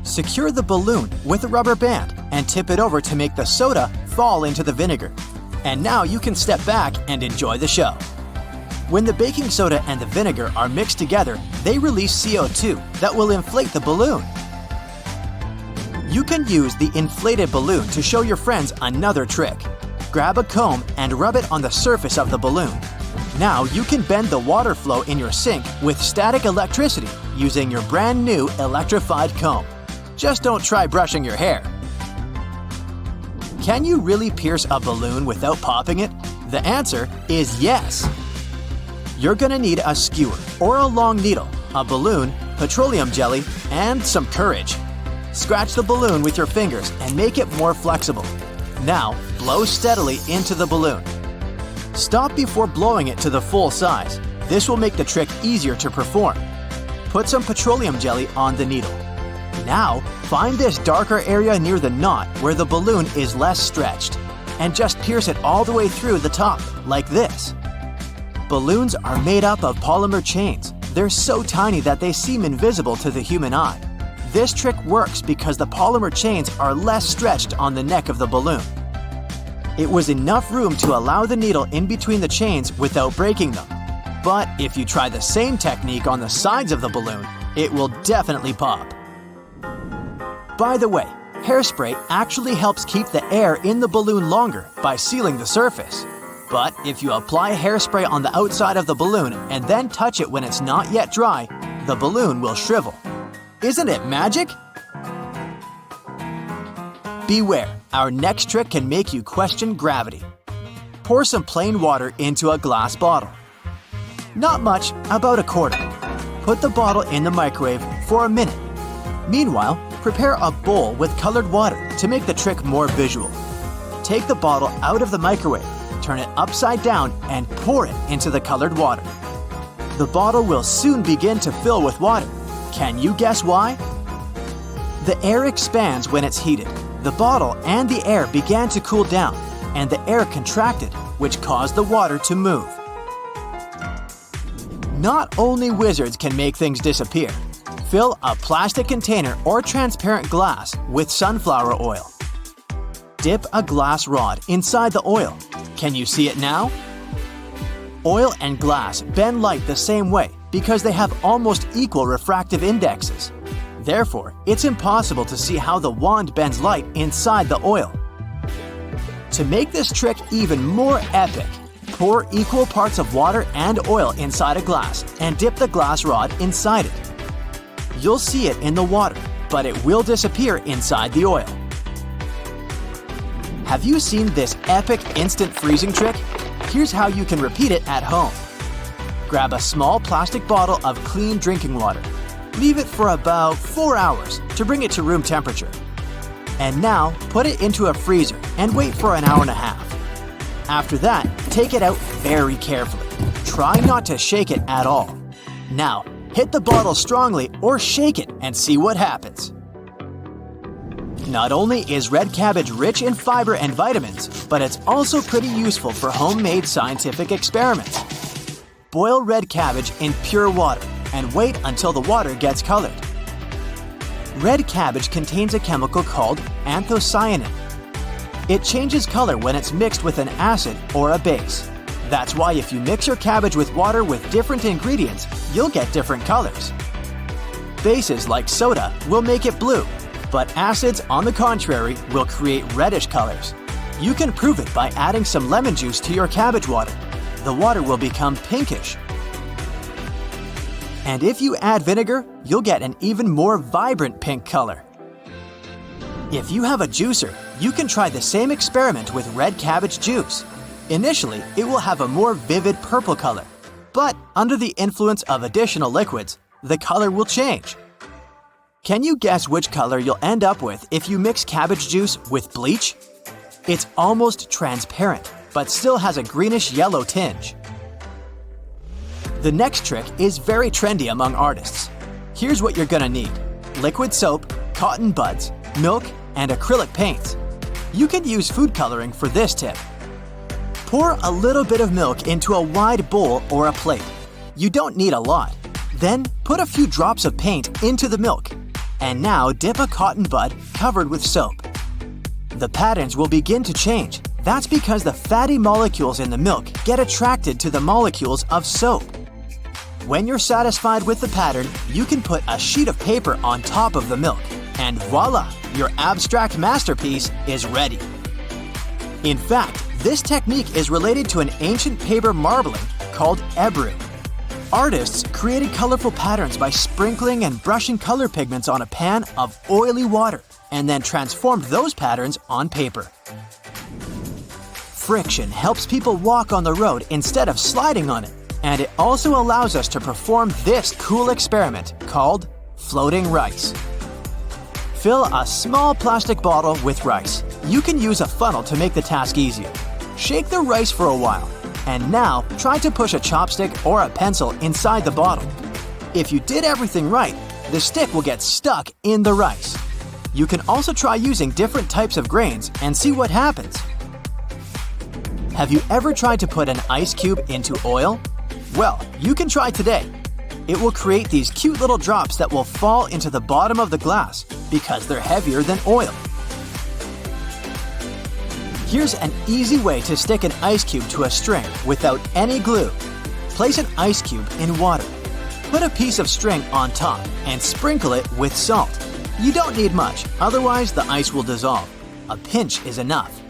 Secure the balloon with a rubber band and tip it over to make the soda fall into the vinegar. And now you can step back and enjoy the show. When the baking soda and the vinegar are mixed together, they release CO2 that will inflate the balloon. You can use the inflated balloon to show your friends another trick. Grab a comb and rub it on the surface of the balloon. Now you can bend the water flow in your sink with static electricity using your brand new electrified comb. Just don't try brushing your hair. Can you really pierce a balloon without popping it? The answer is yes. You're gonna need a skewer or a long needle, a balloon, petroleum jelly, and some courage. Scratch the balloon with your fingers and make it more flexible. Now, blow steadily into the balloon. Stop before blowing it to the full size. This will make the trick easier to perform. Put some petroleum jelly on the needle. Now, find this darker area near the knot where the balloon is less stretched, and just pierce it all the way through the top, like this. Balloons are made up of polymer chains. They're so tiny that they seem invisible to the human eye. This trick works because the polymer chains are less stretched on the neck of the balloon. It was enough room to allow the needle in between the chains without breaking them. But if you try the same technique on the sides of the balloon, it will definitely pop. By the way, hairspray actually helps keep the air in the balloon longer by sealing the surface. But if you apply hairspray on the outside of the balloon and then touch it when it's not yet dry, the balloon will shrivel. Isn't it magic? Beware, our next trick can make you question gravity. Pour some plain water into a glass bottle. Not much, about a quarter. Put the bottle in the microwave for a minute. Meanwhile, prepare a bowl with colored water to make the trick more visual. Take the bottle out of the microwave, turn it upside down, and pour it into the colored water. The bottle will soon begin to fill with water. Can you guess why? The air expands when it's heated. The bottle and the air began to cool down, and the air contracted, which caused the water to move. Not only wizards can make things disappear. Fill a plastic container or transparent glass with sunflower oil. Dip a glass rod inside the oil. Can you see it now? Oil and glass bend light the same way because they have almost equal refractive indexes. Therefore, it's impossible to see how the wand bends light inside the oil. To make this trick even more epic, pour equal parts of water and oil inside a glass and dip the glass rod inside it. You'll see it in the water, but it will disappear inside the oil. Have you seen this epic instant freezing trick? Here's how you can repeat it at home. Grab a small plastic bottle of clean drinking water. Leave it for about 4 hours to bring it to room temperature. And now, put it into a freezer and wait for an hour and a half. After that, take it out very carefully. Try not to shake it at all. Now, hit the bottle strongly or shake it and see what happens.
Not only is red cabbage rich in fiber and vitamins, but it's also pretty useful for homemade scientific experiments. Boil red cabbage in pure water and wait until the water gets colored. Red cabbage contains a chemical called anthocyanin. It changes color when it's mixed with an acid or a base. That's why if you mix your cabbage with water with different ingredients, you'll get different colors. Bases like soda will make it blue, but acids, on the contrary, will create reddish colors. You can prove it by adding some lemon juice to your cabbage water. The water will become pinkish. And if you add vinegar, you'll get an even more vibrant pink color. If you have a juicer, you can try the same experiment with red cabbage juice. Initially, it will have a more vivid purple color, but under the influence of additional liquids, the color will change. Can you guess which color you'll end up with if you mix cabbage juice with bleach? It's almost transparent, but still has a greenish-yellow tinge. The next trick is very trendy among artists. Here's what you're gonna need: liquid soap, cotton buds, milk, and acrylic paints. You can use food coloring for this tip. Pour a little bit of milk into a wide bowl or a plate. You don't need a lot. Then put a few drops of paint into the milk. And now dip a cotton bud covered with soap. The patterns will begin to change. That's because the fatty molecules in the milk get attracted to the molecules of soap. When you're satisfied with the pattern, you can put a sheet of paper on top of the milk. And voila! Your abstract masterpiece is ready. In fact, this technique is related to an ancient paper marbling called ebru. Artists created colorful patterns by sprinkling and brushing color pigments on a pan of oily water and then transformed those patterns on paper. Friction helps people walk on the road instead of sliding on it, and it also allows us to perform this cool experiment called floating rice. Fill a small plastic bottle with rice. You can use a funnel to make the task easier. Shake the rice for a while, and now try to push a chopstick or a pencil inside the bottle. If you did everything right, the stick will get stuck in the rice. You can also try using different types of grains and see what happens. Have you ever tried to put an ice cube into oil? Well, you can try today. It will create these cute little drops that will fall into the bottom of the glass because they're heavier than oil. Here's an easy way to stick an ice cube to a string without any glue. Place an ice cube in water. Put a piece of string on top and sprinkle it with salt. You don't need much, otherwise the ice will dissolve. A pinch is enough.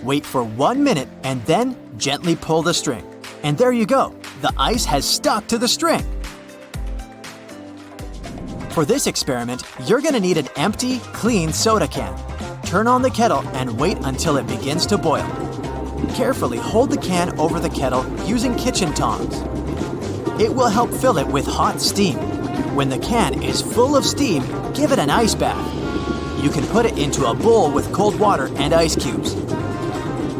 Wait for 1 minute and then gently pull the string. And there you go, the ice has stuck to the string. For this experiment, you're gonna need an empty, clean soda can. Turn on the kettle and wait until it begins to boil. Carefully hold the can over the kettle using kitchen tongs. It will help fill it with hot steam. When the can is full of steam, give it an ice bath. You can put it into a bowl with cold water and ice cubes.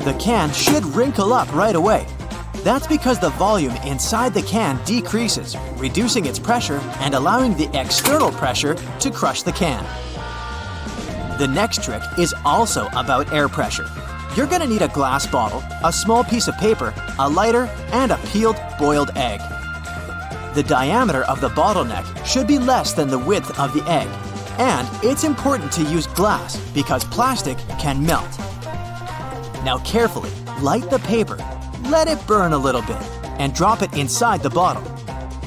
The can should wrinkle up right away. That's because the volume inside the can decreases, reducing its pressure and allowing the external pressure to crush the can. The next trick is also about air pressure. You're gonna need a glass bottle, a small piece of paper, a lighter, and a peeled boiled egg. The diameter of the bottleneck should be less than the width of the egg. And it's important to use glass because plastic can melt. Now carefully light the paper. Let it burn a little bit and drop it inside the bottle.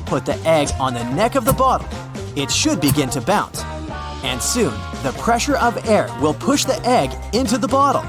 Put the egg on the neck of the bottle. It should begin to bounce. And soon, the pressure of air will push the egg into the bottle.